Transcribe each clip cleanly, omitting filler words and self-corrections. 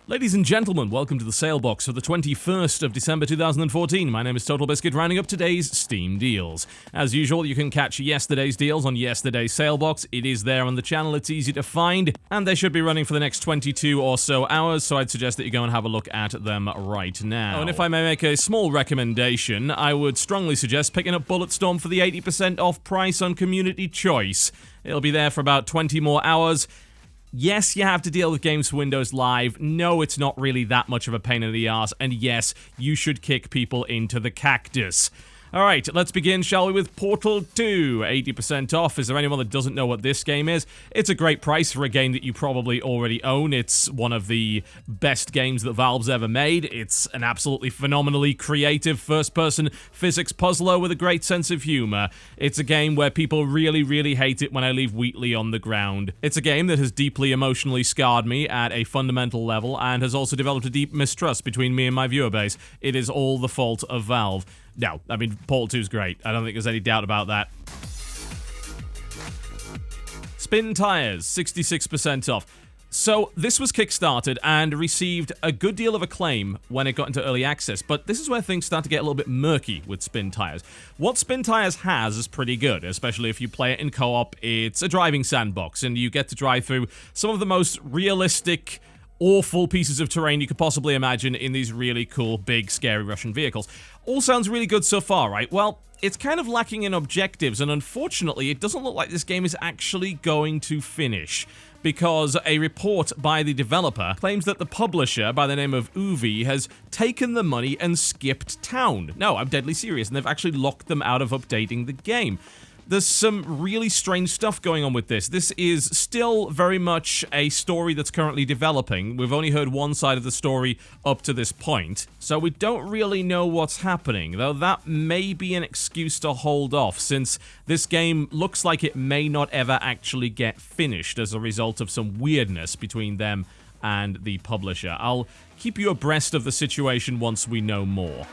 Ladies and gentlemen, welcome to the Salebox for the 21st of December 2014. My name is TotalBiscuit, rounding up today's Steam deals. As usual, you can catch yesterday's deals on yesterday's Salebox. It is there on the channel, it's easy to find, and they should be running for the next 22 or so hours, so I'd suggest that you go and have a look at them right now. Oh, and if I may make a small recommendation, I would strongly suggest picking up Bulletstorm for the 80% off price on Community Choice. It'll be there for about 20 more hours. Yes, you have to deal with games for Windows Live. No, it's not really that much of a pain in the arse. And yes, you should kick people into the cactus. Alright, let's begin, shall we, with Portal 2. 80% off. Is there anyone that doesn't know what this game is? It's a great price for a game that you probably already own. It's one of the best games that Valve's ever made. It's an absolutely phenomenally creative first-person physics puzzler with a great sense of humor. It's a game where people really hate it when I leave Wheatley on the ground. It's a game that has deeply emotionally scarred me at a fundamental level and has also developed a deep mistrust between me and my viewer base. It is all the fault of Valve. No, I mean, Portal 2 is great. I don't think there's any doubt about that. Spintires, 66% off. So, this was kickstarted and received a good deal of acclaim when it got into early access, but this is where things start to get a little bit murky with Spintires. What Spintires has is pretty good, especially if you play it in co-op. It's a driving sandbox, and you get to drive through some of the most realistic, awful pieces of terrain you could possibly imagine in these really cool, big, scary Russian vehicles. All sounds really good so far, right? Well, it's kind of lacking in objectives, and unfortunately, it doesn't look like this game is actually going to finish, because a report by the developer claims that the publisher, by the name of Uvi, has taken the money and skipped town. No, I'm deadly serious, and they've actually locked them out of updating the game. There's some really strange stuff going on with this. This is still very much a story that's currently developing. We've only heard one side of the story up to this point, so we don't really know what's happening, though that may be an excuse to hold off, since this game looks like it may not ever actually get finished as a result of some weirdness between them and the publisher. I'll keep you abreast of the situation once we know more.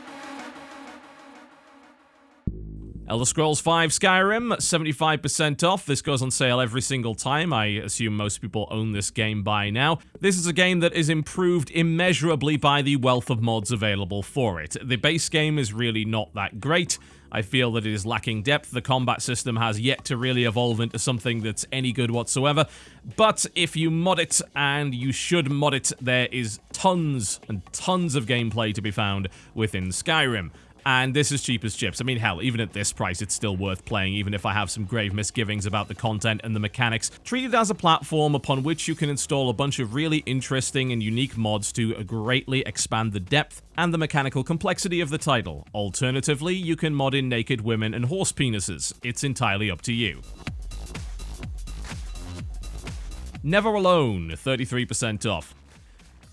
Elder Scrolls V Skyrim, 75% off. This goes on sale every single time. I assume most people own this game by now. This is a game that is improved immeasurably by the wealth of mods available for it. The base game is really not that great. I feel that it is lacking depth. The combat system has yet to really evolve into something that's any good whatsoever. But if you mod it, and you should mod it, there is tons and tons of gameplay to be found within Skyrim. And this is cheap as chips. I mean, hell, even at this price, it's still worth playing, even if I have some grave misgivings about the content and the mechanics. Treat it as a platform upon which you can install a bunch of really interesting and unique mods to greatly expand the depth and the mechanical complexity of the title. Alternatively, you can mod in naked women and horse penises. It's entirely up to you. Never Alone, 33% off.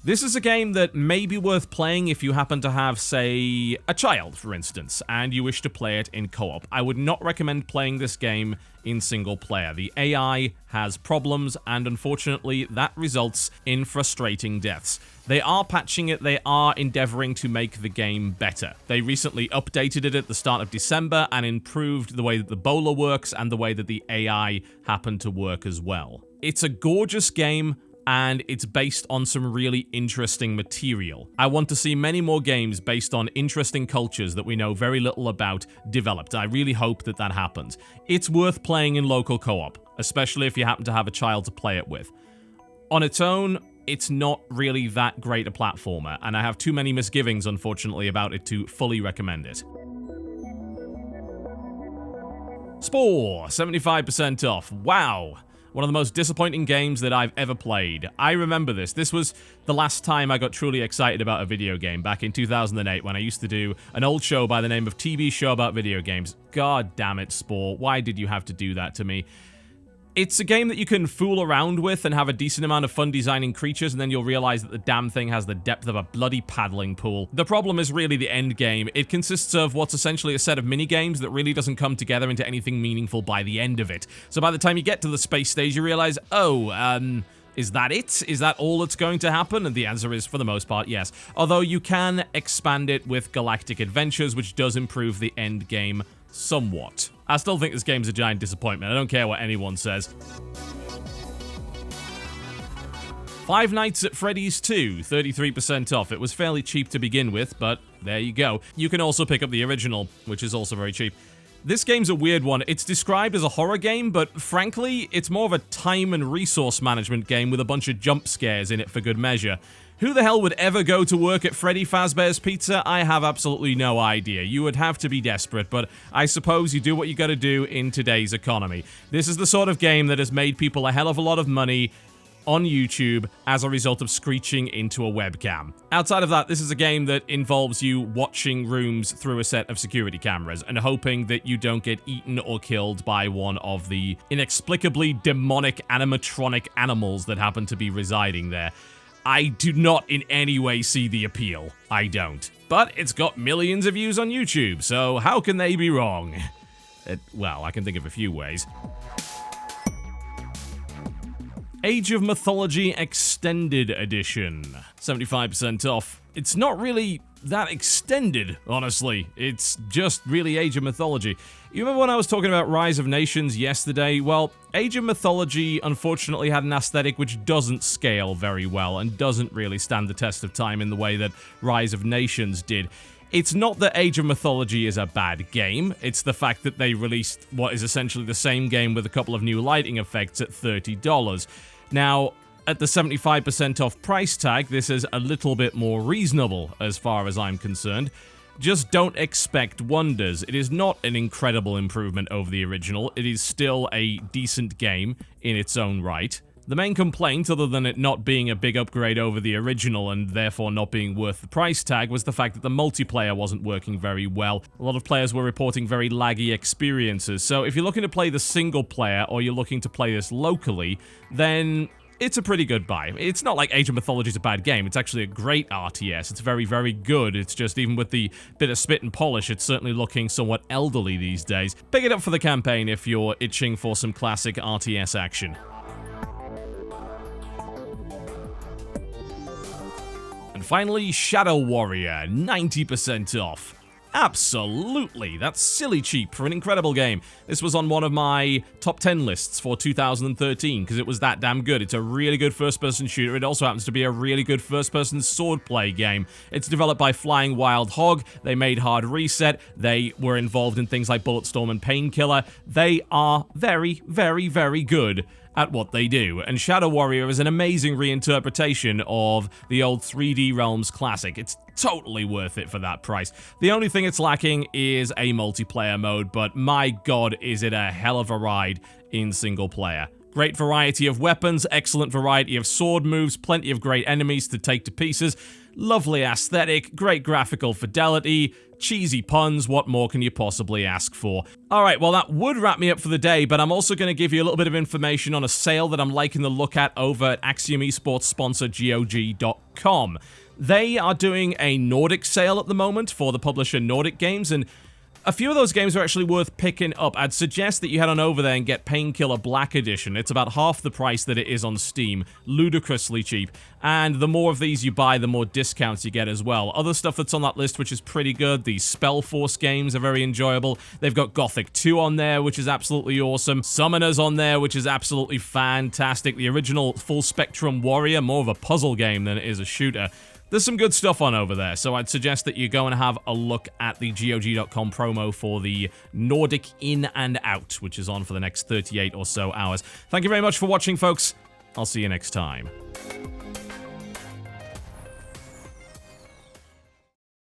This is a game that may be worth playing if you happen to have, say, a child, for instance, and you wish to play it in co-op. I would not recommend playing this game in single player. The AI has problems, and unfortunately, that results in frustrating deaths. They are patching it, they are endeavoring to make the game better. They recently updated it at the start of December and improved the way that the bowler works and the way that the AI happened to work as well. It's a gorgeous game, and it's based on some really interesting material. I want to see many more games based on interesting cultures that we know very little about developed. I really hope that that happens. It's worth playing in local co-op, especially if you happen to have a child to play it with. On its own, it's not really that great a platformer, and I have too many misgivings, unfortunately, about it to fully recommend it. Spore, 75% off. Wow. One of the most disappointing games that I've ever played. I remember this. This was the last time I got truly excited about a video game, back in 2008 when I used to do an old show by the name of TV Show About Video Games. God damn it, Spore. Why did you have to do that to me? It's a game that you can fool around with and have a decent amount of fun designing creatures, and then you'll realize that the damn thing has the depth of a bloody paddling pool. The problem is really the end game. It consists of what's essentially a set of mini-games that really doesn't come together into anything meaningful by the end of it. So by the time you get to the space stage, you realize, is that it? Is that all that's going to happen? And the answer is, for the most part, yes. Although you can expand it with Galactic Adventures, which does improve the end game somewhat. I still think this game's a giant disappointment. I don't care what anyone says. Five Nights at Freddy's 2, 33% off. It was fairly cheap to begin with, but there you go. You can also pick up the original, which is also very cheap. This game's a weird one. It's described as a horror game, but frankly, it's more of a time and resource management game with a bunch of jump scares in it for good measure. Who the hell would ever go to work at Freddy Fazbear's Pizza? I have absolutely no idea. You would have to be desperate, but I suppose you do what you gotta do in today's economy. This is the sort of game that has made people a hell of a lot of money on YouTube as a result of screeching into a webcam. Outside of that, this is a game that involves you watching rooms through a set of security cameras and hoping that you don't get eaten or killed by one of the inexplicably demonic animatronic animals that happen to be residing there. I do not in any way see the appeal. I don't. But it's got millions of views on YouTube, so how can they be wrong? Well, I can think of a few ways. Age of Mythology Extended Edition. 75% off. It's not really that extended, honestly. It's just really Age of Mythology. You remember when I was talking about Rise of Nations yesterday? Well, Age of Mythology unfortunately had an aesthetic which doesn't scale very well and doesn't really stand the test of time in the way that Rise of Nations did. It's not that Age of Mythology is a bad game, it's the fact that they released what is essentially the same game with a couple of new lighting effects at $30. Now, at the 75% off price tag, this is a little bit more reasonable as far as I'm concerned. Just don't expect wonders. It is not an incredible improvement over the original. It is still a decent game in its own right. The main complaint, other than it not being a big upgrade over the original and therefore not being worth the price tag, was the fact that the multiplayer wasn't working very well. A lot of players were reporting very laggy experiences, so if you're looking to play the single player or you're looking to play this locally, then it's a pretty good buy. It's not like Age of Mythology is a bad game. It's actually a great RTS. It's very, very good. It's just, even with the bit of spit and polish, it's certainly looking somewhat elderly these days. Pick it up for the campaign if you're itching for some classic RTS action. And finally, Shadow Warrior, 90% off. Absolutely, that's silly cheap for an incredible game. This was on one of my top 10 lists for 2013 because it was that damn good. It's a really good first-person shooter. It also happens to be a really good first-person swordplay game. It's developed by Flying Wild Hog. They made Hard Reset. They were involved in things like Bulletstorm and Painkiller. They are very, very, very good at what they do, and Shadow Warrior is an amazing reinterpretation of the old 3D Realms classic. It's totally worth it for that price. The only thing it's lacking is a multiplayer mode, but my god, is it a hell of a ride in single player. Great variety of weapons, excellent variety of sword moves, plenty of great enemies to take to pieces, lovely aesthetic, great graphical fidelity, cheesy puns, what more can you possibly ask for? Alright, well that would wrap me up for the day, but I'm also going to give you a little bit of information on a sale that I'm liking the look at over at Axiom Esports sponsor GOG.com. They are doing a Nordic Sale at the moment for the publisher Nordic Games, and a few of those games are actually worth picking up. I'd suggest that you head on over there and get Painkiller Black Edition. It's about half the price that it is on Steam. Ludicrously cheap. And the more of these you buy, the more discounts you get as well. Other stuff that's on that list which is pretty good. The Spellforce games are very enjoyable. They've got Gothic 2 on there, which is absolutely awesome. Summoners on there, which is absolutely fantastic. The original Full Spectrum Warrior, more of a puzzle game than it is a shooter. There's some good stuff on over there, so I'd suggest that you go and have a look at the GOG.com promo for the Nordic In and Out, which is on for the next 38 or so hours. Thank you very much for watching, folks. I'll see you next time.